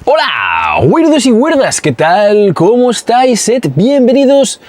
Hola, weirdos y weirdas, ¿qué tal? ¿Cómo estáis? Sed bienvenidos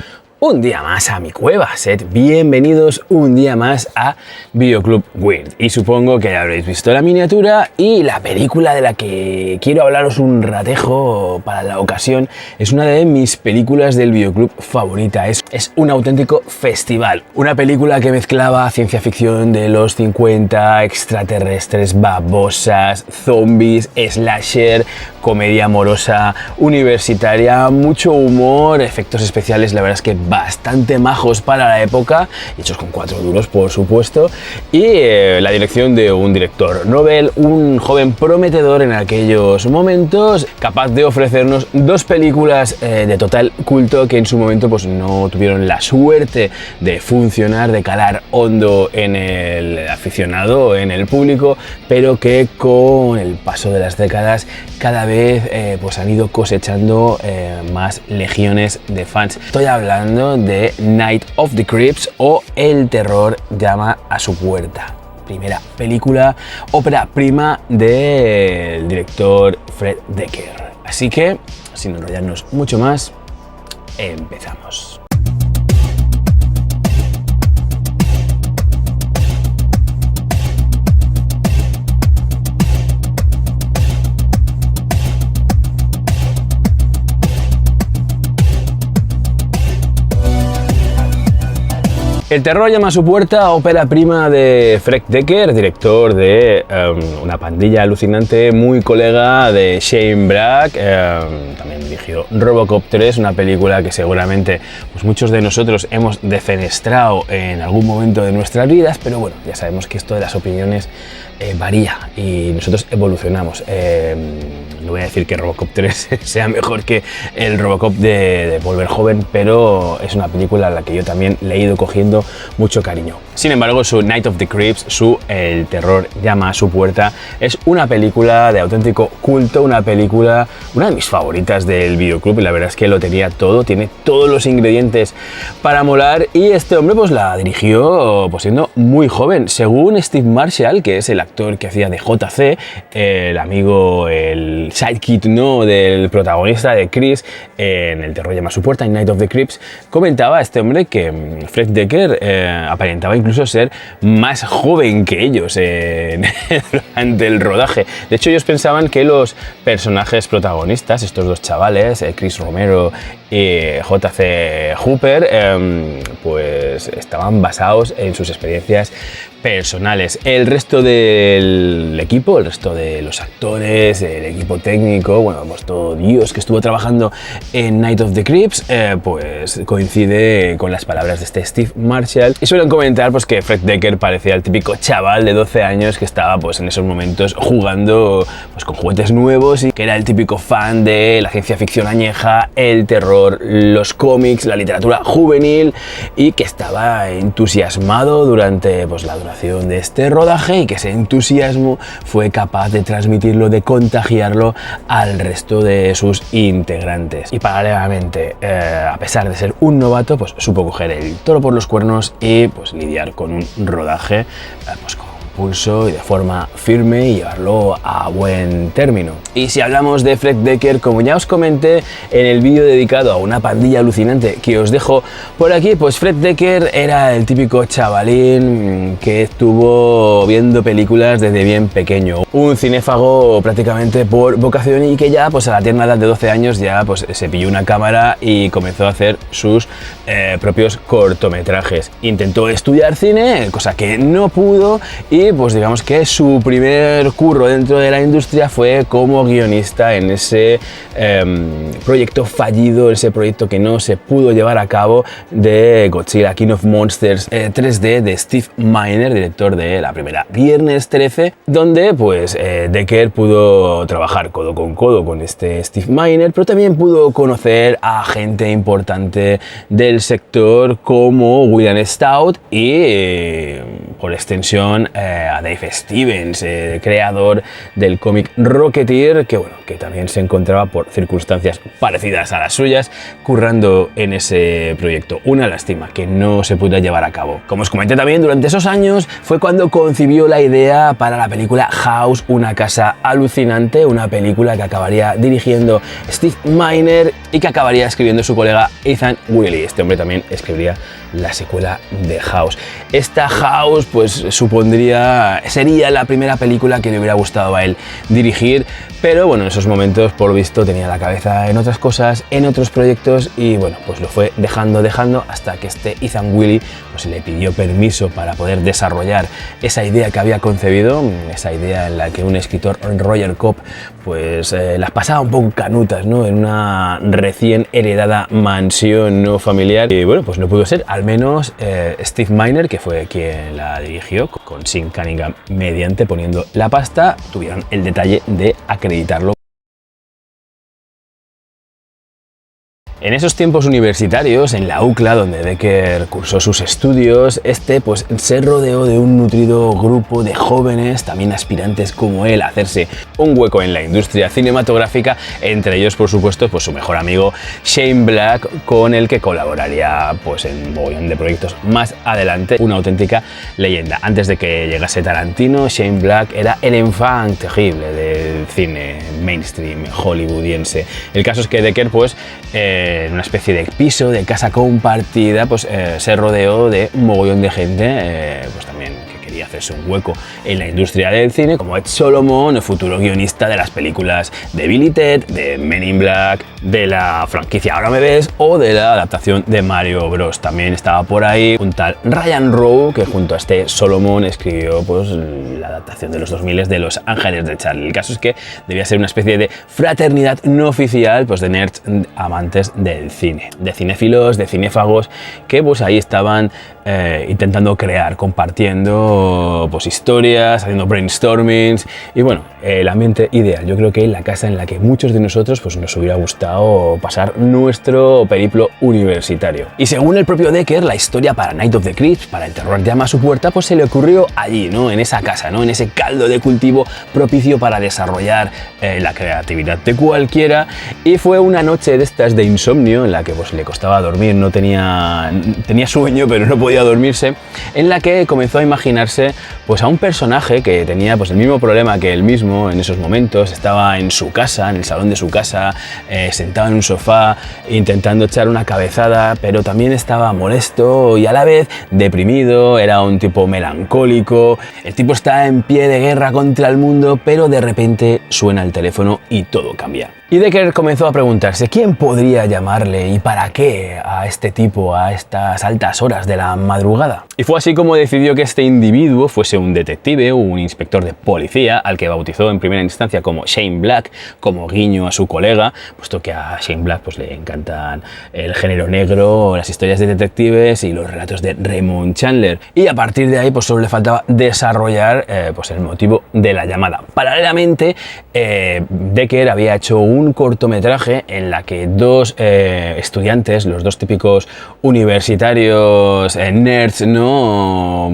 un día más a mi cueva, sed bienvenidos un día más a Videoclub Weird. Y supongo que ya habréis visto la miniatura y la película de la que quiero hablaros un ratejo para la ocasión es una de mis películas del videoclub favorita. Es un auténtico festival. Una película que mezclaba ciencia ficción de los 50, extraterrestres, babosas, zombies, slasher, comedia amorosa, universitaria, mucho humor, efectos especiales, la verdad es que bastante majos para la época, hechos con 4 duros por supuesto, y la dirección de un director novel, un joven prometedor en aquellos momentos, capaz de ofrecernos dos películas de total culto que en su momento pues no tuvieron la suerte de funcionar, de calar hondo en el aficionado, en el público, pero que con el paso de las décadas cada vez pues han ido cosechando más legiones de fans. Estoy hablando de Night of the Creeps o El terror llama a su puerta. Primera película, ópera prima del director Fred Dekker. Así que, sin enrollarnos mucho más, empezamos. El terror llama a su puerta, ópera prima de Fred Dekker, director de Una pandilla alucinante, muy colega de Shane Black. También dirigió Robocop 3, una película que seguramente pues, muchos de nosotros hemos defenestrado en algún momento de nuestras vidas, pero bueno, ya sabemos que esto de las opiniones varía y nosotros evolucionamos. No voy a decir que Robocop 3 sea mejor que el Robocop de Volver Joven, pero es una película a la que yo también le he ido cogiendo mucho cariño. Sin embargo, su Night of the Creeps, El terror llama a su puerta, es una película de auténtico culto, una película, una de mis favoritas del videoclub, y la verdad es que lo tenía todo, tiene todos los ingredientes para molar, y este hombre pues la dirigió pues siendo muy joven. Según Steve Marshall, que es el actor que hacía de JC, el amigo, el sidekick no del protagonista de Chris en El terror llama a su puerta, en Night of the Creeps, comentaba este hombre que Fred Dekker aparentaba incluso ser más joven que ellos durante el rodaje. De hecho, ellos pensaban que los personajes protagonistas, estos dos chavales, Chris Romero y JC Hooper, pues estaban basados en sus experiencias personales. El resto del equipo, el resto de los actores, el equipo técnico, bueno, pues todo Dios que estuvo trabajando en Night of the Creeps, pues coincide con las palabras de este Steve Marshall, y suelen comentar pues que Fred Dekker parecía el típico chaval de 12 años que estaba pues en esos momentos jugando pues con juguetes nuevos, y que era el típico fan de la ciencia ficción añeja, el terror, los cómics, la literatura juvenil, y que estaba entusiasmado durante pues la duración de este rodaje, y que ese entusiasmo fue capaz de transmitirlo, de contagiarlo al resto de sus integrantes. Y paralelamente, a pesar de ser un novato, pues supo coger el toro por los cuernos y pues lidiar con un rodaje pues con pulso y de forma firme, y llevarlo a buen término. Y si hablamos de Fred Dekker, como ya os comenté en el vídeo dedicado a Una pandilla alucinante que os dejo por aquí, pues Fred Dekker era el típico chavalín que estuvo viendo películas desde bien pequeño, un cinéfago prácticamente por vocación, y que ya pues a la tierna edad de 12 años ya pues se pilló una cámara y comenzó a hacer sus propios cortometrajes. Intentó estudiar cine, cosa que no pudo, y pues digamos que su primer curro dentro de la industria fue como guionista en ese proyecto fallido, ese proyecto que no se pudo llevar a cabo de Godzilla King of Monsters 3D de Steve Miner, director de la primera Viernes 13, donde pues Dekker pudo trabajar codo con este Steve Miner, pero también pudo conocer a gente importante del sector como William Stout y por extensión a Dave Stevens, creador del cómic Rocketeer, que bueno, que también se encontraba por circunstancias parecidas a las suyas, currando en ese proyecto. Una lástima que no se pudiera llevar a cabo. Como os comenté también, durante esos años fue cuando concibió la idea para la película House, una casa alucinante, una película que acabaría dirigiendo Steve Miner y que acabaría escribiendo su colega Ethan Willy. Este hombre también escribiría la secuela de House. Esta House pues sería la primera película que le hubiera gustado a él dirigir, pero bueno, en esos momentos por lo visto tenía la cabeza en otras cosas, en otros proyectos, y bueno, pues lo fue dejando hasta que este Ethan Willy pues le pidió permiso para poder desarrollar esa idea que había concebido, esa idea en la que un escritor, Roger Cobb, pues las pasaba un poco canutas, ¿no? En una recién heredada mansión no familiar, y bueno, pues no pudo ser. Al menos Steve Miner, que fue quien la dirigió, con Sean Cunningham mediante poniendo la pasta, tuvieron el detalle de acreditarlo. En esos tiempos universitarios, en la UCLA, donde Decker cursó sus estudios, pues se rodeó de un nutrido grupo de jóvenes, también aspirantes como él, a hacerse un hueco en la industria cinematográfica, entre ellos, por supuesto, pues su mejor amigo Shane Black, con el que colaboraría pues en un montón de proyectos más adelante, una auténtica leyenda. Antes de que llegase Tarantino, Shane Black era el enfant terrible del cine mainstream hollywoodiense. El caso es que Decker, pues, en una especie de piso, de casa compartida, pues se rodeó de un mogollón de gente, pues también que quería hacerse un hueco en la industria del cine, como Ed Solomon, el futuro guionista de las películas de Bill y Ted, de Men in Black, de la franquicia Ahora me ves, o de la adaptación de Mario Bros. También estaba por ahí un tal Ryan Rowe, que junto a este Solomon escribió pues la adaptación de los 2000 de Los Ángeles de Charlie. El caso es que debía ser una especie de fraternidad no oficial, pues de nerds amantes del cine, de cinéfilos, de cinéfagos, que pues ahí estaban intentando crear, compartiendo pues historias, haciendo brainstormings, y bueno, el ambiente ideal. Yo creo que la casa en la que muchos de nosotros pues nos hubiera gustado pasar nuestro periplo universitario. Y según el propio Decker, la historia para Night of the Creeps, para El terror llama a su puerta, pues se le ocurrió allí, ¿no? En esa casa, ¿no? En ese caldo de cultivo propicio para desarrollar la creatividad de cualquiera. Y fue una noche de estas de insomnio en la que pues le costaba dormir, no tenía sueño, pero no podía dormirse, en la que comenzó a imaginarse pues a un personaje que tenía pues el mismo problema que él mismo en esos momentos. Estaba en su casa, en el salón de su casa, sentado en un sofá intentando echar una cabezada, pero también estaba molesto y a la vez deprimido. Era un tipo melancólico, el tipo está en pie de guerra contra el mundo, pero de repente suena el teléfono y todo cambia. Y Decker comenzó a preguntarse quién podría llamarle y para qué a este tipo a estas altas horas de la madrugada. Y fue así como decidió que este individuo fuese un detective, un inspector de policía, al que bautizó en primera instancia como Shane Black, como guiño a su colega, puesto que a Shane Black pues le encantan el género negro, las historias de detectives y los relatos de Raymond Chandler. Y a partir de ahí pues solo le faltaba desarrollar pues el motivo de la llamada. Paralelamente, Decker había hecho un cortometraje en la que dos estudiantes, los dos típicos universitarios nerds, ¿no?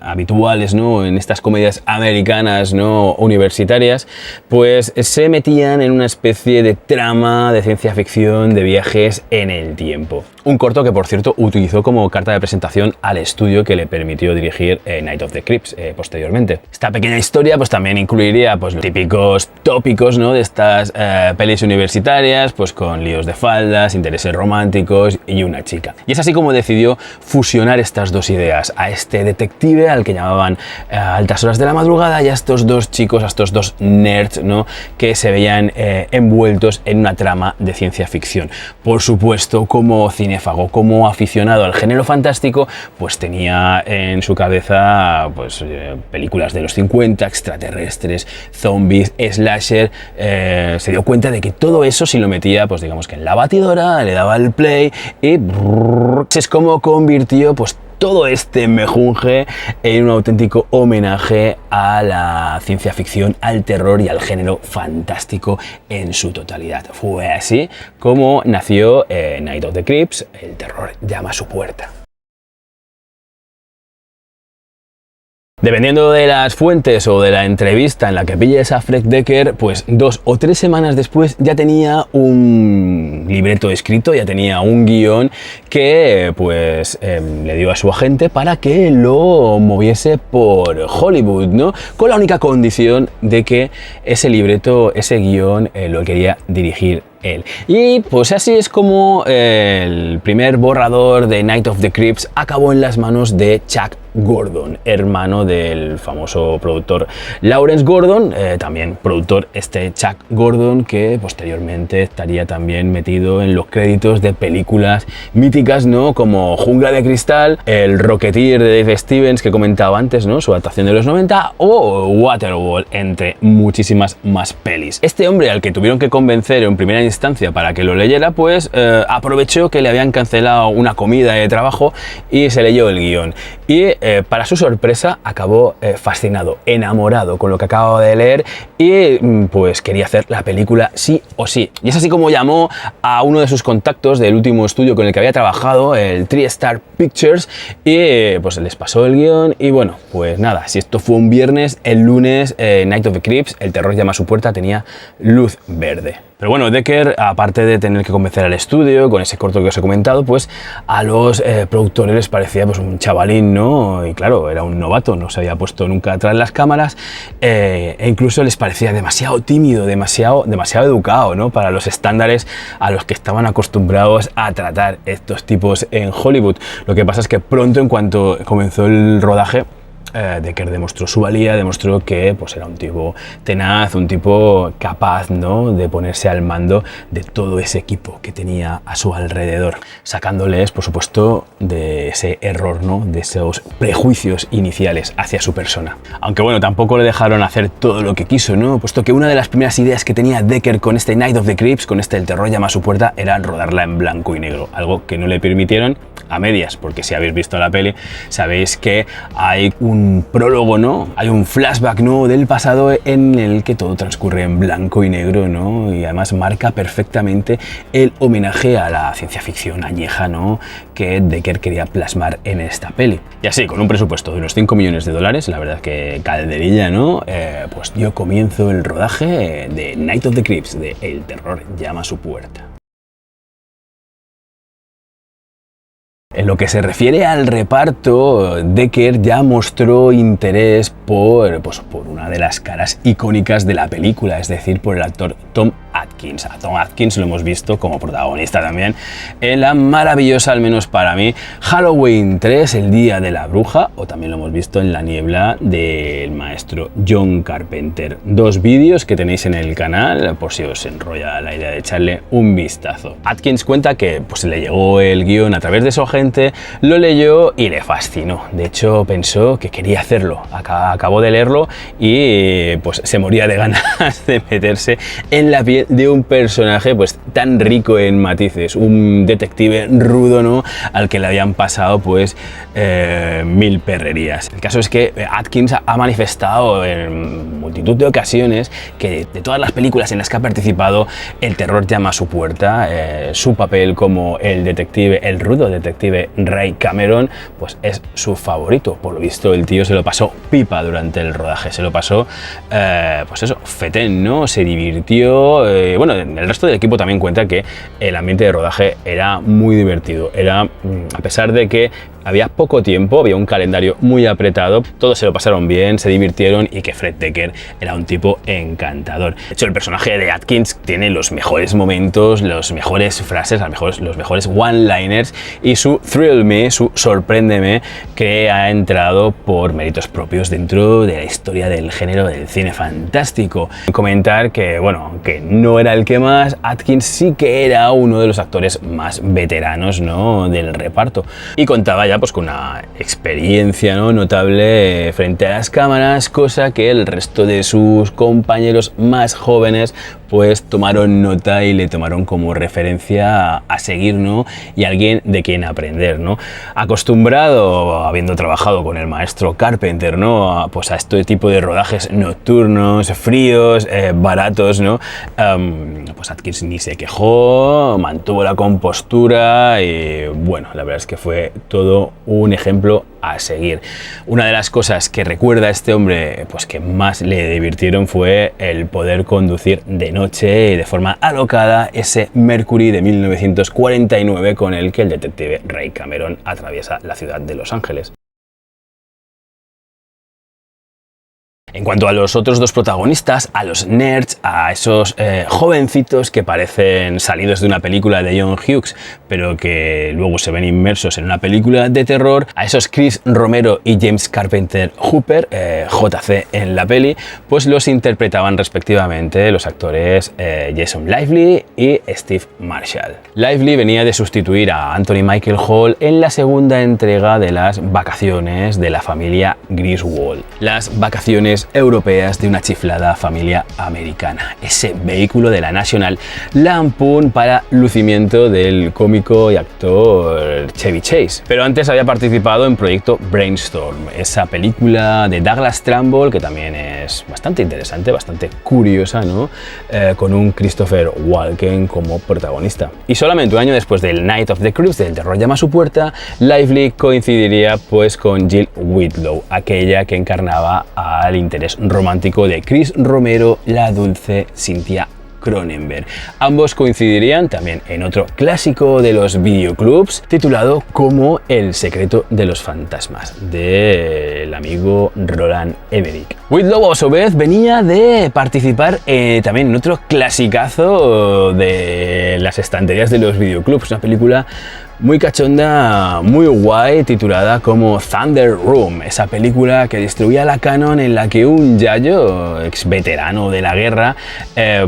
Habituales, ¿no? En estas comedias americanas, ¿no? Universitarias, pues se metían en una especie de trama de ciencia ficción de viajes en el tiempo. Un corto que, por cierto, utilizó como carta de presentación al estudio que le permitió dirigir Night of the Creeps posteriormente. Esta pequeña historia pues también incluiría pues los típicos tópicos, ¿no? De estas pelis universitarias, pues con líos de faldas, intereses románticos y una chica. Y es así como decidió fusionar estas dos ideas, a este detective al que llamaban a altas horas de la madrugada y a estos dos chicos, a estos dos nerds, ¿no? Que se veían envueltos en una trama de ciencia ficción. Por supuesto, como cinéfago, como aficionado al género fantástico, pues tenía en su cabeza pues películas de los 50, extraterrestres, zombies, slasher. Se dio cuenta de que todo eso, si lo metía pues digamos que en la batidora, le daba el play y es como convirtió pues todo este mejunje en un auténtico homenaje a la ciencia ficción, al terror y al género fantástico en su totalidad. Fue así como nació Night of the Creeps, El terror llama a su puerta. Dependiendo de las fuentes o de la entrevista en la que pilles a Fred Dekker, pues 2 o 3 semanas después ya tenía un libreto escrito, ya tenía un guión que pues le dio a su agente para que lo moviese por Hollywood, ¿no? Con la única condición de que ese libreto, ese guión, lo quería dirigir él. Y pues así es como el primer borrador de Night of the Creeps acabó en las manos de Chuck Gordon, hermano del famoso productor Lawrence Gordon, también productor Chuck Gordon, que posteriormente estaría también metido en los créditos de películas míticas, ¿no? Como Jungla de Cristal, El Rocketeer de Dave Stevens que comentaba antes, ¿no? Su adaptación de los 90, o Waterworld, entre muchísimas más pelis. Este hombre, al que tuvieron que convencer en primera instancia para que lo leyera, pues aprovechó que le habían cancelado una comida de trabajo y se leyó el guión. Y para su sorpresa acabó fascinado, enamorado con lo que acababa de leer y pues quería hacer la película sí o sí. Y es así como llamó a uno de sus contactos del último estudio con el que había trabajado, el Three Star Pictures, y pues les pasó el guión y bueno, pues nada, si esto fue un viernes, el lunes Night of the Creeps, El terror llama a su puerta, tenía luz verde. Pero bueno, Dekker, aparte de tener que convencer al estudio con ese corto que os he comentado, pues a los productores les parecía pues un chavalín, ¿no? Y claro, era un novato, no se había puesto nunca atrás de las cámaras, e incluso les parecía demasiado tímido, demasiado educado, ¿no? Para los estándares a los que estaban acostumbrados a tratar estos tipos en Hollywood. Lo que pasa es que pronto, en cuanto comenzó el rodaje, Dekker demostró su valía, demostró que pues, era un tipo tenaz, un tipo capaz, ¿no? De ponerse al mando de todo ese equipo que tenía a su alrededor, sacándoles, por supuesto, de ese error, ¿no? De esos prejuicios iniciales hacia su persona. Aunque bueno, tampoco le dejaron hacer todo lo que quiso, ¿no? Puesto que una de las primeras ideas que tenía Dekker con este Night of the Creeps, con El terror llama a su puerta, era rodarla en blanco y negro, algo que no le permitieron a medias, porque si habéis visto la peli sabéis que hay un prólogo, ¿no? Hay un flashback, ¿no? Del pasado en el que todo transcurre en blanco y negro, ¿no? Y además marca perfectamente el homenaje a la ciencia ficción añeja, ¿no? Que Dekker quería plasmar en esta peli. Y así, con un presupuesto de unos 5 millones de dólares, la verdad que calderilla, ¿no? Pues dio comienzo el rodaje de Night of the Creeps, de El terror llama a su puerta. En lo que se refiere al reparto, Dekker ya mostró interés por una de las caras icónicas de la película, es decir, por el actor Tom Atkins. A Tom Atkins lo hemos visto como protagonista también en la maravillosa, al menos para mí, Halloween 3, El día de la bruja, o también lo hemos visto en La niebla del maestro John Carpenter. 2 vídeos que tenéis en el canal por si os enrolla la idea de echarle un vistazo. Atkins cuenta que pues le llegó el guión a través de su agente, lo leyó y le fascinó. De hecho, pensó que quería hacerlo. Acabó de leerlo y pues se moría de ganas de meterse en la piel de un personaje pues tan rico en matices, un detective rudo, ¿no? Al que le habían pasado pues 1000 perrerías. El caso es que Atkins ha manifestado en multitud de ocasiones que de todas las películas en las que ha participado, El terror llama a su puerta, su papel como el rudo detective Ray Cameron, pues es su favorito. Por lo visto, el tío se lo pasó pipa durante el rodaje, se lo pasó pues eso, fetén, ¿no? Se divirtió. Bueno, el resto del equipo también cuenta que el ambiente de rodaje era muy divertido. Era, a pesar de que había poco tiempo, había un calendario muy apretado, todos se lo pasaron bien, se divirtieron y que Fred Dekker era un tipo encantador. De hecho, el personaje de Atkins tiene los mejores momentos, las mejores frases, los mejores one-liners y su Thrill Me, su Sorpréndeme, que ha entrado por méritos propios dentro de la historia del género del cine fantástico. Comentar que, bueno, que no era el que más, Atkins sí que era uno de los actores más veteranos, ¿no? Del reparto y contaba ya pues con una experiencia, ¿no? Notable frente a las cámaras, cosa que el resto de sus compañeros más jóvenes pues tomaron nota y le tomaron como referencia a seguir, ¿no? Y alguien de quien aprender, ¿no? Acostumbrado, habiendo trabajado con el maestro Carpenter, ¿no? Pues a este tipo de rodajes nocturnos, fríos, baratos, ¿no? Pues Atkins ni se quejó, mantuvo la compostura y bueno, la verdad es que fue todo un ejemplo a seguir. Una de las cosas que recuerda a este hombre, pues que más le divirtieron, fue el poder conducir de noche y de forma alocada ese Mercury de 1949 con el que el detective Ray Cameron atraviesa la ciudad de Los Ángeles. En cuanto a los otros dos protagonistas, a los nerds, a esos jovencitos que parecen salidos de una película de John Hughes, pero que luego se ven inmersos en una película de terror, a esos Chris Romero y James Carpenter Hooper, JC en la peli, pues los interpretaban respectivamente los actores Jason Lively y Steve Marshall. Lively venía de sustituir a Anthony Michael Hall en la segunda entrega de las vacaciones de la familia Griswold. Las vacaciones europeas de una chiflada familia americana, ese vehículo de la National Lampoon para lucimiento del cómico y actor Chevy Chase. Pero antes había participado en Proyecto Brainstorm, esa película de Douglas Trumbull que también es bastante interesante, bastante curiosa, ¿no? Con un Christopher Walken como protagonista. Y solamente un año después del Night of the Creeps, del terror llama a su puerta, Lively coincidiría pues con Jill Whitlow, aquella que encarnaba al interés romántico de Chris Romero, la dulce Cynthia Cronenberg. Ambos coincidirían también en otro clásico de los videoclubs titulado como El secreto de los fantasmas, del amigo Roland Emmerich. Whitlow, a su vez, venía de participar también en otro clasicazo de las estanterías de los videoclubs, una película muy cachonda, muy guay, titulada como Thunder Room, esa película que distribuía la Canon en la que un yayo, ex veterano de la guerra,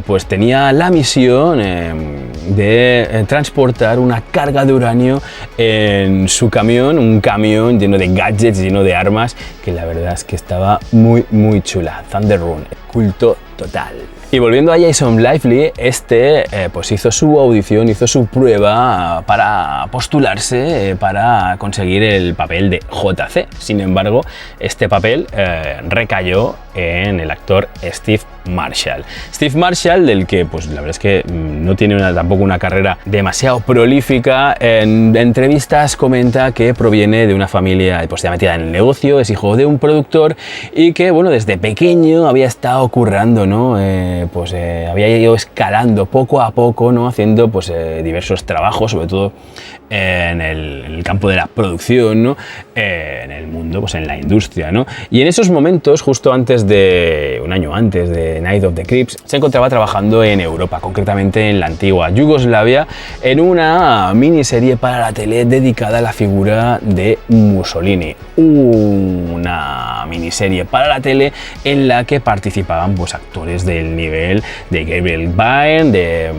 pues tenía la misión de transportar una carga de uranio en su camión, un camión lleno de gadgets, lleno de armas, que la verdad es que estaba muy chula. Thunder Room, culto total. Y volviendo a Jason Lively, pues hizo su audición, hizo su prueba para postularse para conseguir el papel de JC. Sin embargo, este papel recayó en el actor Steve Marshall. Steve Marshall, del que pues la verdad es que no tiene tampoco una carrera demasiado prolífica, en entrevistas comenta que proviene de una familia pues ya metida en el negocio, es hijo de un productor y que bueno, desde pequeño había estado currando, ¿no? Había ido escalando poco a poco, ¿no? Haciendo pues diversos trabajos, sobre todo en el campo de la producción, ¿no? En el mundo, pues en la industria, ¿no? Y en esos momentos, justo un año antes de Night of the Creeps, se encontraba trabajando en Europa, concretamente en la antigua Yugoslavia, en una miniserie para la tele dedicada a la figura de Mussolini. Una miniserie para la tele en la que participaban pues actores del nivel de Gabriel Byrne, de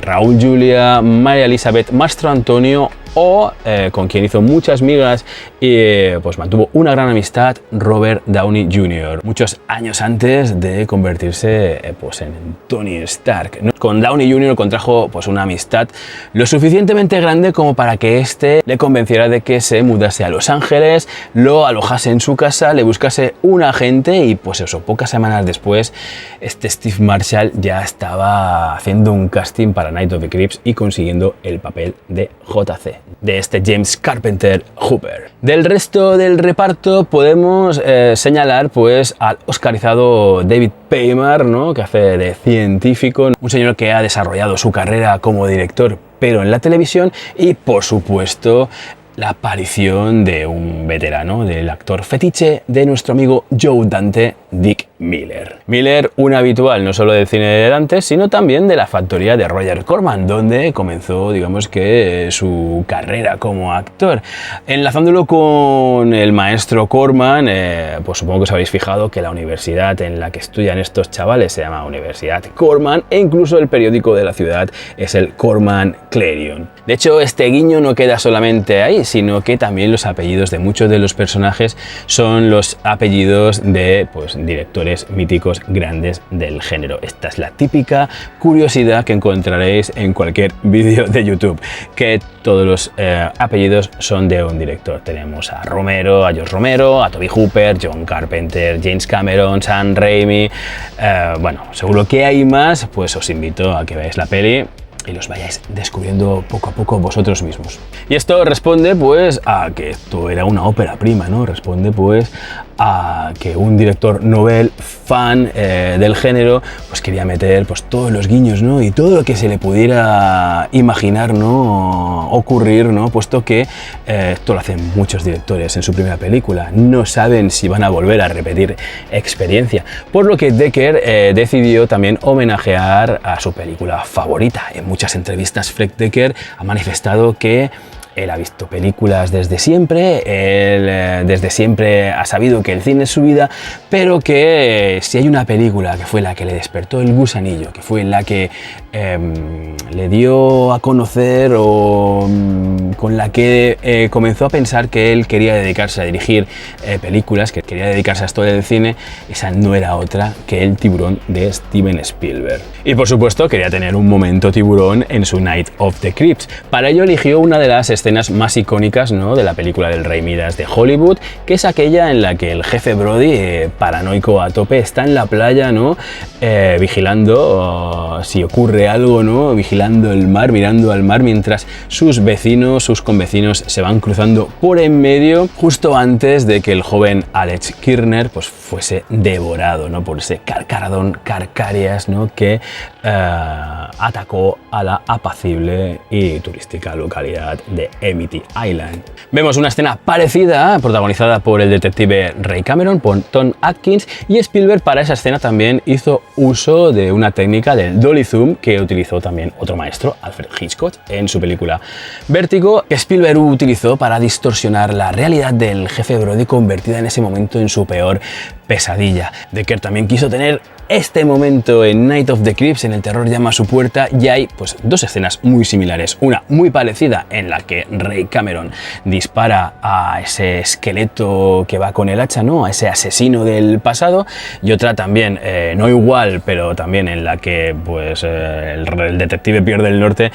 Raúl Julia, María Elizabeth Mastrantonio o con quien hizo muchas migas y pues mantuvo una gran amistad, Robert Downey Jr., muchos años antes de convertirse pues en Tony Stark, ¿no? Con Downey Jr. contrajo pues una amistad lo suficientemente grande como para que este le convenciera de que se mudase a Los Ángeles, lo alojase en su casa, le buscase un agente y pues eso, pocas semanas después Steve Marshall ya estaba haciendo un casting para Night of the Creeps y consiguiendo el papel de JC, de James Carpenter Hooper. Del resto del reparto podemos señalar pues al oscarizado David Paymer, ¿no? Que hace de científico, un señor que ha desarrollado su carrera como director pero en la televisión, y por supuesto la aparición de un veterano, del actor fetiche de nuestro amigo Joe Dante, Dick Miller. Miller, un habitual no solo del cine de Dante, sino también de la factoría de Roger Corman, donde comenzó, digamos que, su carrera como actor. Enlazándolo con el maestro Corman, pues supongo que os habéis fijado que la universidad en la que estudian estos chavales se llama Universidad Corman, e incluso el periódico de la ciudad es el Corman Clarion. De hecho, este guiño no queda solamente ahí, sino que también los apellidos de muchos de los personajes son los apellidos de pues, directores míticos grandes del género. Esta es la típica curiosidad que encontraréis en cualquier vídeo de YouTube, que todos los apellidos son de un director. Tenemos a Romero, a George Romero, a Toby Hooper, John Carpenter, James Cameron, Sam Raimi. Bueno, seguro que hay más, pues os invito a que veáis la peli. y los vayáis descubriendo poco a poco vosotros mismos. Y esto responde pues a que esto era una ópera prima, ¿no? Responde pues a que un director novel fan del género pues quería meter pues todos los guiños, ¿no? Y todo lo que se le pudiera imaginar, ¿no? Ocurrir, ¿no? Puesto que esto lo hacen muchos directores en su primera película, no saben si van a volver a repetir experiencia, por lo que Decker decidió también homenajear a su película favorita. En muchas entrevistas Fred Decker ha manifestado que él ha visto películas desde siempre, él desde siempre ha sabido que el cine es su vida, pero que si hay una película que fue la que le despertó el gusanillo, que fue la que le dio a conocer o con la que comenzó a pensar que él quería dedicarse a dirigir películas, que quería dedicarse a esto del cine, esa no era otra que El Tiburón de Steven Spielberg. Y por supuesto quería tener un momento tiburón en su Night of the Creeps. Para ello eligió una de las escenas más icónicas, ¿no? De la película del Rey Midas de Hollywood, que es aquella en la que el jefe Brody, paranoico a tope, está en la playa, ¿no? Vigilando si ocurre algo, ¿no? Vigilando el mar, mirando al mar, mientras sus vecinos, sus convecinos se van cruzando por en medio, justo antes de que el joven Alex Kirner pues fuese devorado, ¿no? Por ese carcaradón Carcarias, ¿no? Que atacó a la apacible y turística localidad de Amity Island. Vemos una escena parecida, protagonizada por el detective Ray Cameron, por Tom Atkins, y Spielberg para esa escena también hizo uso de una técnica del dolly zoom que utilizó también otro maestro, Alfred Hitchcock, en su película Vértigo, que Spielberg utilizó para distorsionar la realidad del jefe Brody convertida en ese momento en su peor pesadilla. Decker también quiso tener este momento en Night of the Creeps, en El terror llama a su puerta, y hay pues dos escenas muy similares, una muy parecida en la que Ray Cameron dispara a ese esqueleto que va con el hacha, ¿no? A ese asesino del pasado, y otra también no igual, pero también en la que pues el detective pierde el norte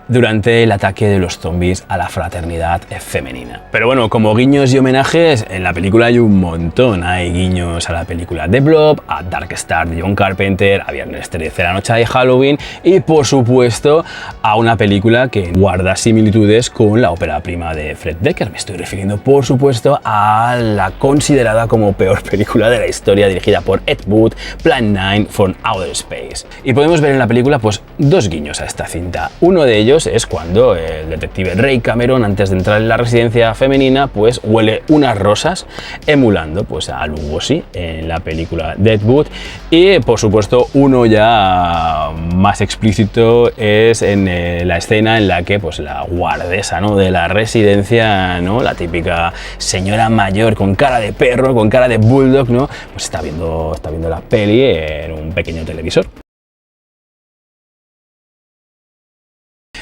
durante el ataque de los zombies a la fraternidad femenina. Pero bueno, como guiños y homenajes, en la película hay un montón. Hay guiños a la película The Blob, a Dark Star de John Carpenter, a Viernes 13, la noche de Halloween y, por supuesto, a una película que guarda similitudes con la ópera prima de Fred Decker. Me estoy refiriendo, por supuesto, a la considerada como peor película de la historia, dirigida por Ed Wood, Plan 9 from Outer Space. Y podemos ver en la película pues dos guiños a esta cinta. Uno de ellos es cuando el detective Ray Cameron, antes de entrar en la residencia femenina, pues huele unas rosas, emulando pues a Lugosi en la película Deadwood. Y por supuesto uno ya más explícito es en la escena en la que pues la guardesa, ¿no? De la residencia, ¿no? La típica señora mayor con cara de perro, con cara de bulldog, ¿no? Pues está viendo la peli en un pequeño televisor.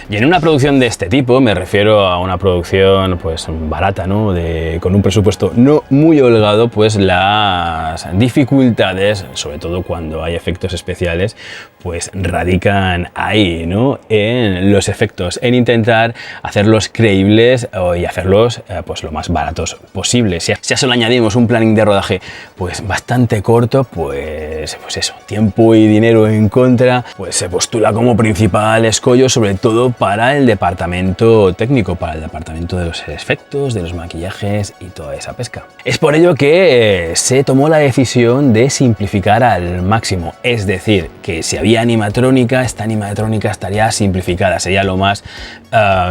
Y en una producción de este tipo, me refiero a una producción pues barata, ¿no? Con un presupuesto no muy holgado, pues las dificultades, sobre todo cuando hay efectos especiales, pues radican ahí, ¿no? En los efectos, en intentar hacerlos creíbles y hacerlos pues lo más baratos posible. Si a eso le añadimos un planning de rodaje pues bastante corto, pues eso, tiempo y dinero en contra, pues se postula como principal escollo, sobre todo para el departamento técnico, para el departamento de los efectos, de los maquillajes y toda esa pesca. Es por ello que se tomó la decisión de simplificar al máximo, es decir, que si había animatrónica, esta animatrónica estaría simplificada, sería lo más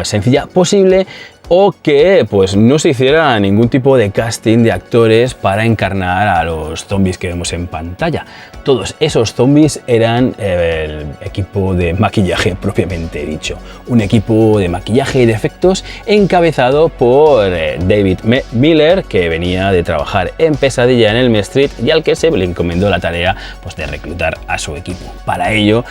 sencilla posible, o que pues no se hiciera ningún tipo de casting de actores para encarnar a los zombies que vemos en pantalla. Todos esos zombies eran el equipo de maquillaje propiamente dicho, un equipo de maquillaje y de efectos encabezado por David Miller, que venía de trabajar en Pesadilla en Elm Street y al que se le encomendó la tarea pues de reclutar a su equipo. Para ello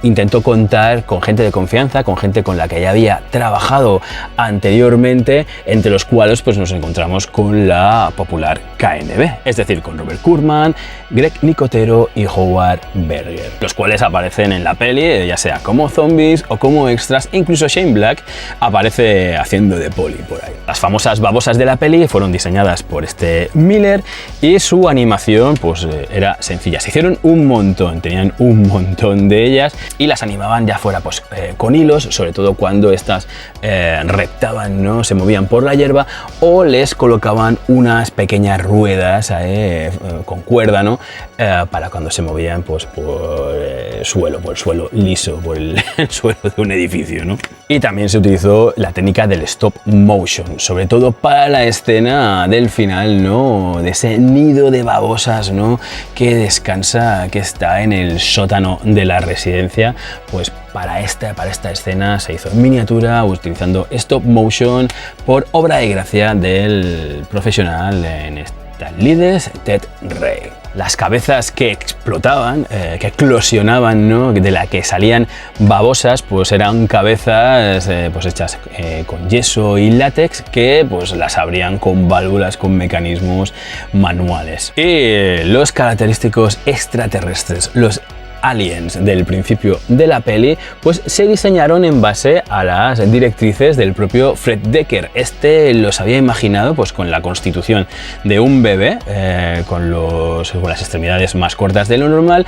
intentó contar con gente de confianza, con gente con la que ya había trabajado anteriormente, entre los cuales pues nos encontramos con la popular KNB, es decir, con Robert Kurtzman, Greg Nicotero y Howard Berger, los cuales aparecen en la peli, ya sea como zombies o como extras. Incluso Shane Black aparece haciendo de poli por ahí. Las famosas babosas de la peli fueron diseñadas por este Miller y su animación pues era sencilla. Se hicieron un montón, tenían un montón de ellas y las animaban ya fuera pues, con hilos, sobre todo cuando estas reptaban, ¿no? Se movían por la hierba, o les colocaban unas pequeñas ruedas con cuerda, ¿no? Para cuando se movían pues, por el suelo liso, por el suelo de un edificio, ¿no? Y también se utilizó la técnica del stop motion, sobre todo para la escena del final, ¿no? De ese nido de babosas, ¿no? Que descansa, que está en el sótano de la residencia. Pues para esta escena se hizo en miniatura utilizando stop motion por obra de gracia del profesional en estas lides, Ted Ray. Las cabezas que explotaban, que eclosionaban, ¿no? De la que salían babosas, pues eran cabezas pues hechas con yeso y látex, que pues las abrían con válvulas, con mecanismos manuales. Y los característicos extraterrestres, los aliens del principio de la peli, pues se diseñaron en base a las directrices del propio Fred Dekker. Este los había imaginado pues con la constitución de un bebé, con las extremidades más cortas de lo normal,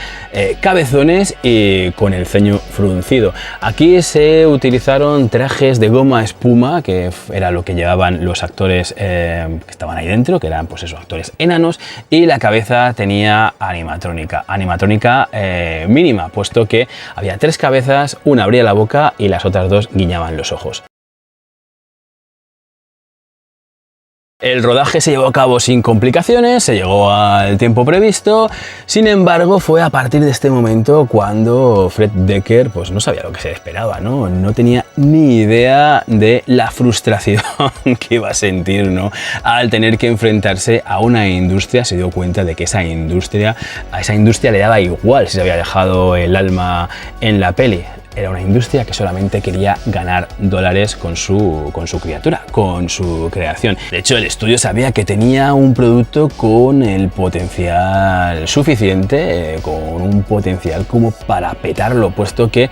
cabezones y con el ceño fruncido. Aquí se utilizaron trajes de goma espuma, que era lo que llevaban los actores que estaban ahí dentro, que eran pues esos actores enanos, y la cabeza tenía animatrónica mínima, puesto que había 3 cabezas, una abría la boca y las otras 2 guiñaban los ojos. El rodaje se llevó a cabo sin complicaciones, se llegó al tiempo previsto. Sin embargo, fue a partir de este momento cuando Fred Dekker pues no sabía lo que se esperaba, ¿no? No tenía ni idea de la frustración que iba a sentir, ¿no? Al tener que enfrentarse a una industria. Se dio cuenta de que a esa industria le daba igual si se había dejado el alma en la peli. Era una industria que solamente quería ganar dólares con su criatura, con su creación. De hecho, el estudio sabía que tenía un producto con el potencial suficiente, con un potencial como para petarlo, puesto que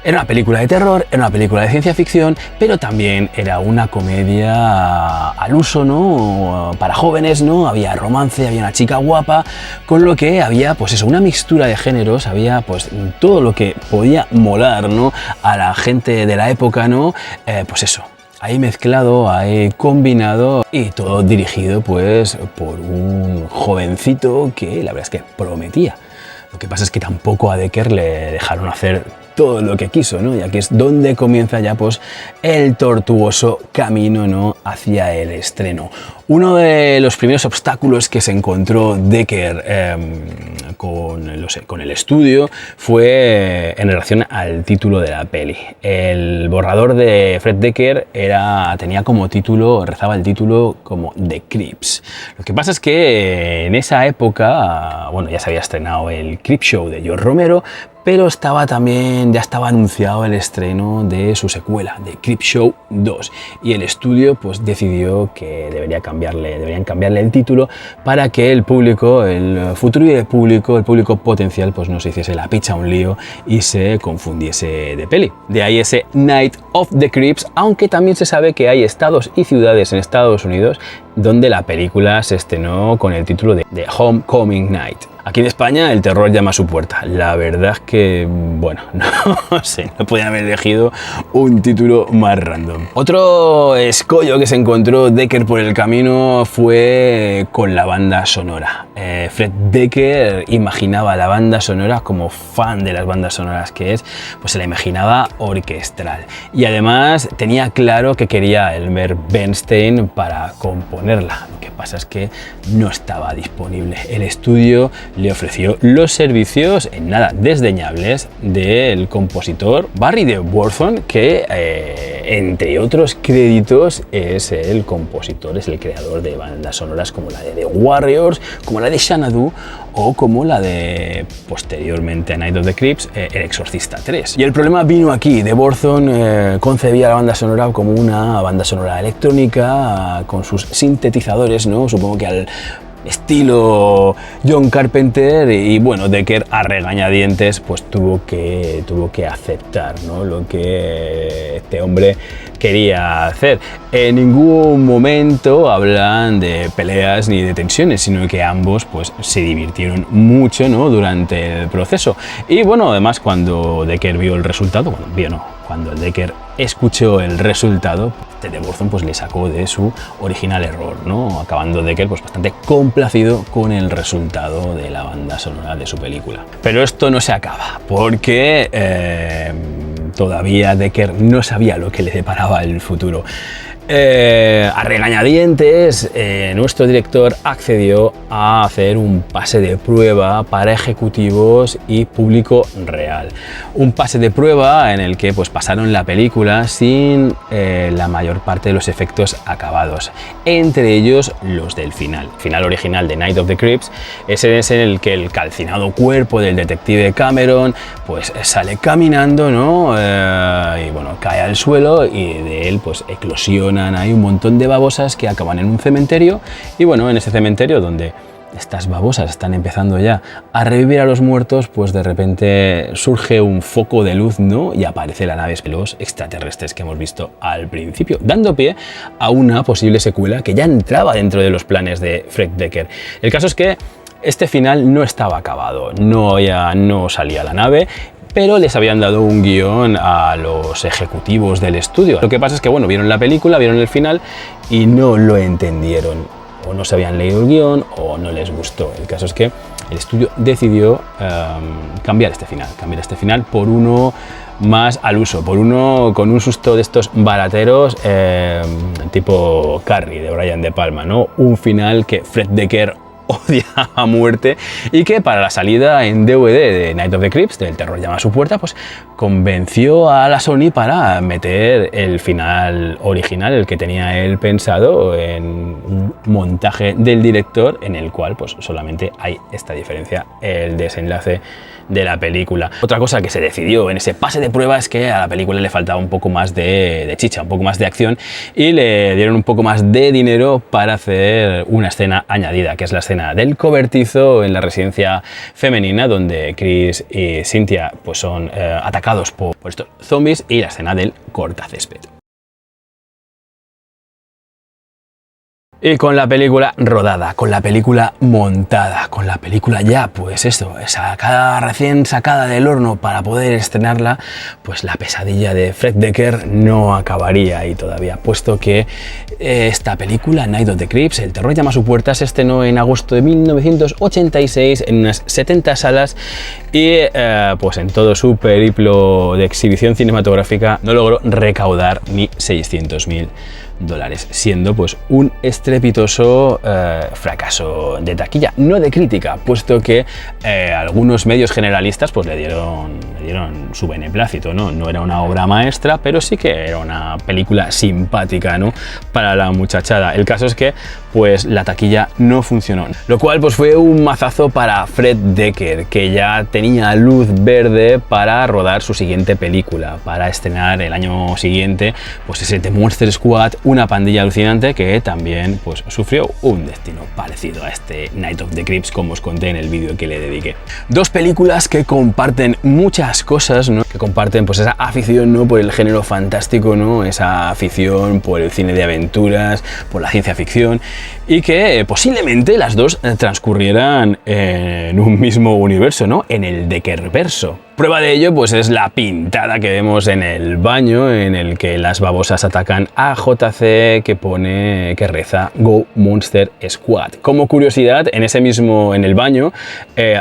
era una película de terror, era una película de ciencia ficción, pero también era una comedia al uso, ¿no? Para jóvenes, ¿no? Había romance, había una chica guapa, con lo que había, pues eso, una mixtura de géneros, había pues todo lo que podía molar, ¿no? A la gente de la época, ¿no? Pues eso, ahí mezclado, ahí combinado, y todo dirigido pues por un jovencito que la verdad es que prometía. Lo que pasa es que tampoco a Dekker le dejaron hacer todo lo que quiso, ¿no? Y aquí es donde comienza ya pues el tortuoso camino, ¿no? Hacia el estreno. Uno de los primeros obstáculos que se encontró Dekker con el estudio fue en relación al título de la peli. El borrador de Fred Dekker tenía como título, rezaba el título como The Creeps. Lo que pasa es que en esa época, bueno, ya se había estrenado el Creepshow de George Romero, pero ya estaba anunciado el estreno de su secuela, de Creepshow 2, y el estudio pues decidió que deberían cambiarle el título para que el público, el futuro público, el público potencial, pues no se hiciese la picha un lío y se confundiese de peli. De ahí ese Night of the Creeps, aunque también se sabe que hay estados y ciudades en Estados Unidos donde la película se estrenó con el título de Homecoming Night. Aquí en España el terror llama a su puerta. La verdad es que, bueno, no sé, no podían haber elegido un título más random. Otro escollo que se encontró Dekker por el camino fue con la banda sonora. Fred Dekker imaginaba la banda sonora, como fan de las bandas sonoras que es, pues se la imaginaba orquestral. Y además tenía claro que quería Elmer Bernstein para componerla. Lo que pasa es que no estaba disponible. El estudio le ofreció los servicios en nada desdeñables del compositor Barry de Worthon, que entre otros créditos es el compositor, es el creador de bandas sonoras como la de The Warriors, como la de Xanadu o como la de, posteriormente a Night of the Creeps, El Exorcista 3. Y el problema vino aquí. De Worthon concebía la banda sonora como una banda sonora electrónica con sus sintetizadores, ¿no? Supongo que al estilo John Carpenter, y bueno, Decker a regañadientes pues tuvo que aceptar, ¿no?, lo que este hombre quería hacer. En ningún momento hablan de peleas ni de tensiones, sino que ambos pues se divirtieron mucho, ¿no?, durante el proceso. Y bueno, además cuando Decker vio el resultado, cuando Decker escuchó el resultado, Ted Burton pues le sacó de su original error, ¿no?, acabando Decker pues bastante complacido con el resultado de la banda sonora de su película. Pero esto no se acaba, porque todavía Decker no sabía lo que le deparaba el futuro. A regañadientes, nuestro director accedió a hacer un pase de prueba para ejecutivos y público real. Un pase de prueba en el que pues pasaron la película sin la mayor parte de los efectos acabados, entre ellos los del final. El final original de Night of the Creeps ese es en el que el calcinado cuerpo del detective Cameron pues sale caminando, ¿no?, y bueno, cae al suelo, y de él pues eclosionan ahí un montón de babosas que acaban en un cementerio. Y bueno, en ese cementerio donde estas babosas están empezando ya a revivir a los muertos, pues de repente surge un foco de luz, ¿no?, y aparece la nave de los extraterrestres que hemos visto al principio, dando pie a una posible secuela que ya entraba dentro de los planes de Fred Decker. El caso es que este final no estaba acabado, no salía la nave, pero les habían dado un guión a los ejecutivos del estudio. Lo que pasa es que, bueno, vieron la película, vieron el final y no lo entendieron, o no se habían leído el guión o no les gustó. El caso es que el estudio decidió cambiar este final por uno más al uso, por uno con un susto de estos barateros, tipo Carrie de Brian De Palma, ¿no? Un final que Fred Decker odia a muerte, y que para la salida en DVD de Night of the Creeps, del terror llama a su puerta, pues convenció a la Sony para meter el final original, el que tenía él pensado, en un montaje del director en el cual pues solamente hay esta diferencia, el desenlace de la película. Otra cosa que se decidió en ese pase de prueba es que a la película le faltaba un poco más de chicha, un poco más de acción, y le dieron un poco más de dinero para hacer una escena añadida, que es la escena del cobertizo en la residencia femenina, donde Chris y Cynthia pues son atacados por estos zombies, y la escena del cortacésped. Y con la película rodada, con la película montada, con la película ya, pues eso, recién sacada del horno para poder estrenarla, pues la pesadilla de Fred Decker no acabaría ahí todavía, puesto que esta película, Night of the Creeps, El terror llama a su puerta, se estrenó en agosto de 1986 en unas 70 salas, y pues en todo su periplo de exhibición cinematográfica no logró recaudar ni $600.000, siendo pues un estrepitoso fracaso de taquilla, no de crítica, puesto que algunos medios generalistas pues le dieron su beneplácito, ¿no? No era una obra maestra, pero sí que era una película simpática, ¿no?, para la muchachada. El caso es que pues la taquilla no funcionó, lo cual pues fue un mazazo para Fred Decker, que ya tenía luz verde para rodar su siguiente película, para estrenar el año siguiente pues ese The Monster Squad, una pandilla alucinante, que también pues sufrió un destino parecido a este Night of the Creeps, como os conté en el vídeo que le dediqué. Dos películas que comparten muchas cosas, ¿no?, que comparten pues esa afición, ¿no?, por el género fantástico, ¿no?, esa afición por el cine de aventuras, por la ciencia ficción, y que posiblemente las dos transcurrieran en un mismo universo, ¿no?, en el Deckerverso. Prueba de ello pues es la pintada que vemos en el baño, en el que las babosas atacan a JC, que reza Go Monster Squad. Como curiosidad, en el baño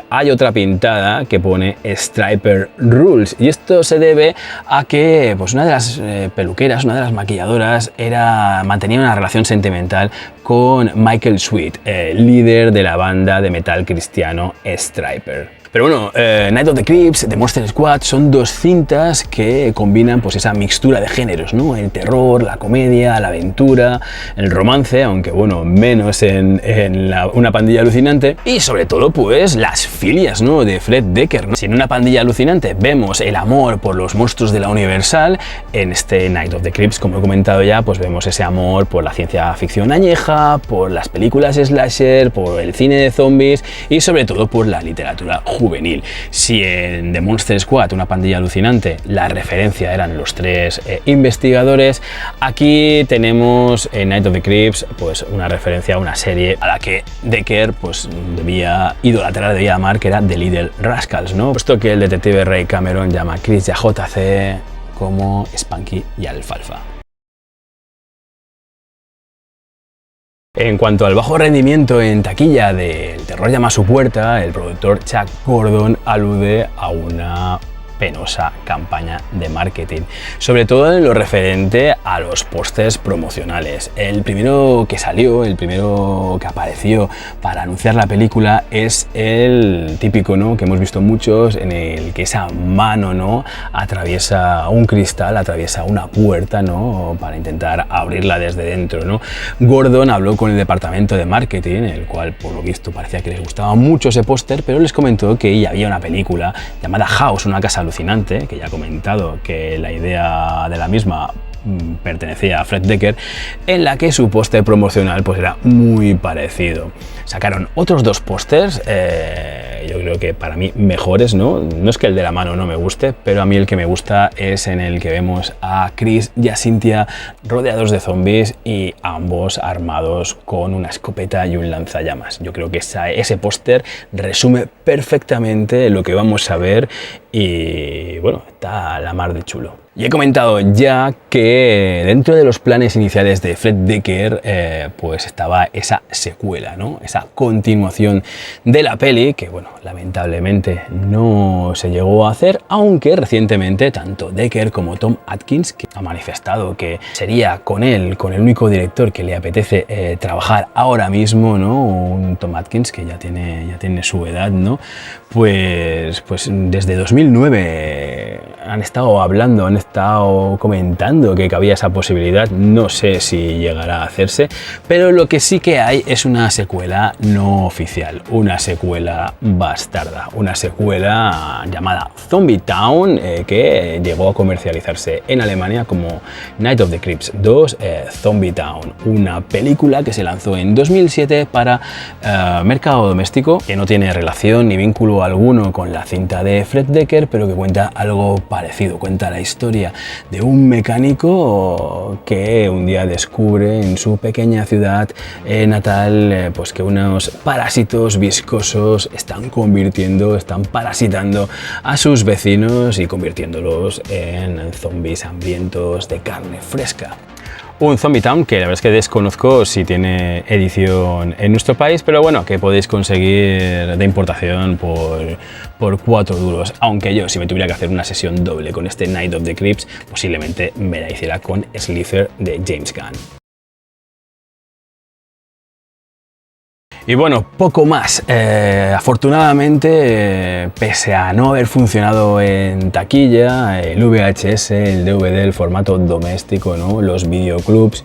hay otra pintada que pone Striper Rules, y esto se debe a que pues una de las peluqueras, una de las maquilladoras, mantenía una relación sentimental con Michael Sweet, líder de la banda de metal cristiano Striper. Pero bueno, Night of the Creeps, The Monster Squad son dos cintas que combinan pues esa mixtura de géneros, ¿no? El terror, la comedia, la aventura, el romance, aunque bueno, menos en Una pandilla alucinante, y sobre todo pues las filias, ¿no? De Fred Dekker, ¿no? Si en Una pandilla alucinante vemos el amor por los monstruos de la Universal, en este Night of the Creeps, como he comentado ya, pues vemos ese amor por la ciencia ficción añeja, por las películas slasher, por el cine de zombies y sobre todo por la literatura juvenil. Si en The Monster Squad, Una pandilla alucinante, la referencia eran los tres investigadores, aquí tenemos en Night of the Creeps pues una referencia a una serie a la que Dekker pues debía idolatrar, debía amar, que era The Little Rascals, ¿no? Puesto que el detective Ray Cameron llama a Chris y a JC como Spanky y Alfalfa. En cuanto al bajo rendimiento en taquilla de El terror llama a su puerta, el productor Chuck Gordon alude a una penosa campaña de marketing, sobre todo en lo referente a los pósters promocionales. El primero que salió, el primero que apareció para anunciar la película es el típico, ¿no?, que hemos visto muchos, en el que esa mano, ¿no?, atraviesa un cristal, atraviesa una puerta, ¿no?, para intentar abrirla desde dentro, ¿no? Gordon habló con el departamento de marketing, el cual por lo visto parecía que les gustaba mucho ese póster, pero les comentó que ya había una película llamada House, una casa alucinante, que ya he comentado que la idea de la misma pertenecía a Fred Dekker, en la que su póster promocional pues era muy parecido. Sacaron otros dos pósters, yo creo que para mí mejores, ¿no? No es que el de la mano no me guste, pero a mí el que me gusta es en el que vemos a Chris y a Cynthia rodeados de zombies y ambos armados con una escopeta y un lanzallamas. Yo creo que ese póster resume perfectamente lo que vamos a ver y bueno, está a la mar de chulo. Y he comentado ya que dentro de los planes iniciales de Fred Dekker pues estaba esa secuela, ¿no?, esa continuación de la peli, que bueno, lamentablemente no se llegó a hacer, aunque recientemente tanto Dekker como Tom Atkins, que ha manifestado que sería con él, con el único director que le apetece trabajar ahora mismo, ¿no?, un Tom Atkins que ya tiene su edad, ¿no?, pues desde 2009 han estado hablando, han estado comentando que cabía esa posibilidad. No sé si llegará a hacerse, pero lo que sí que hay es una secuela no oficial, una secuela bastarda, una secuela llamada Zombie Town, que llegó a comercializarse en Alemania como Night of the Creeps 2 Zombie Town, una película que se lanzó en 2007 para mercado doméstico, que no tiene relación ni vínculo alguno con la cinta de Fred Dekker, pero que cuenta algo parecido. Cuenta la historia de un mecánico que un día descubre en su pequeña ciudad natal pues que unos parásitos viscosos están parasitando a sus vecinos y convirtiéndolos en zombies hambrientos de carne fresca. Un Zombie Town que la verdad es que desconozco si tiene edición en nuestro país, pero bueno, que podéis conseguir de importación por 4 duros, aunque yo, si me tuviera que hacer una sesión doble con este Night of the Creeps, posiblemente me la hiciera con Slither de James Gunn. Y bueno, poco más. Afortunadamente, pese a no haber funcionado en taquilla, el VHS, el DVD, el formato doméstico, ¿no?, los videoclubs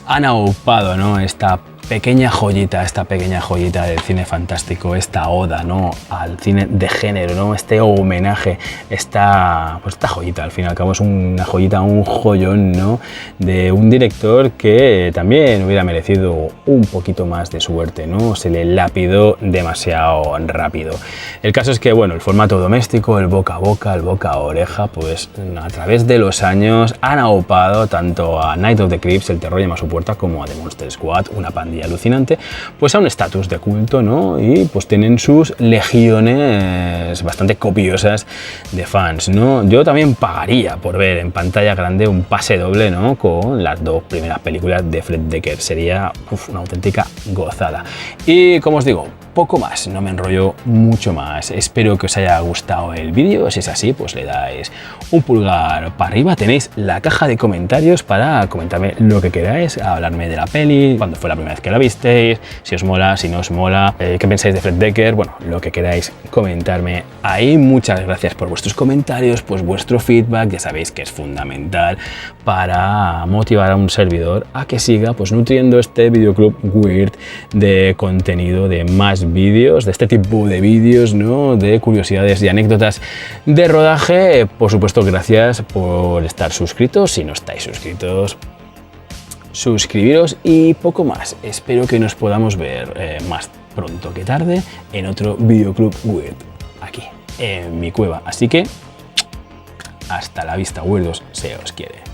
han aupado, ¿no?, esta pequeña joyita del cine fantástico, esta oda, ¿no?, al cine de género, ¿no?, este homenaje, esta joyita, al fin y al cabo es una joyita, un joyón, ¿no?, de un director que también hubiera merecido un poquito más de suerte, ¿no?, se le lapidó demasiado rápido. El caso es que, bueno, el formato doméstico, el boca a boca, el boca a oreja, pues a través de los años han aupado tanto a Night of the Creeps, El terror llama a su puerta, como a The Monster Squad, Una pandilla alucinante, pues a un estatus de culto, ¿no?, y pues tienen sus legiones bastante copiosas de fans, ¿no? Yo también pagaría por ver en pantalla grande un pase doble, ¿no?, con las dos primeras películas de Fred Dekker, sería una auténtica gozada. Y como os digo, poco más, no me enrollo mucho más. Espero que os haya gustado el vídeo. Si es así, pues le dais un pulgar para arriba. Tenéis la caja de comentarios para comentarme lo que queráis, hablarme de la peli, cuándo fue la primera vez que la visteis, si os mola, si no os mola, qué pensáis de Fred Dekker, bueno, lo que queráis comentarme ahí. Muchas gracias por vuestros comentarios, pues vuestro feedback, ya sabéis que es fundamental para motivar a un servidor a que siga pues nutriendo este videoclub weird de contenido, de más vídeos, de este tipo de vídeos, ¿no? De curiosidades y anécdotas de rodaje. Por supuesto, gracias por estar suscritos. Si no estáis suscritos, suscribiros y poco más. Espero que nos podamos ver más pronto que tarde en otro videoclub weird aquí en mi cueva. Así que hasta la vista, weirdos, se os quiere.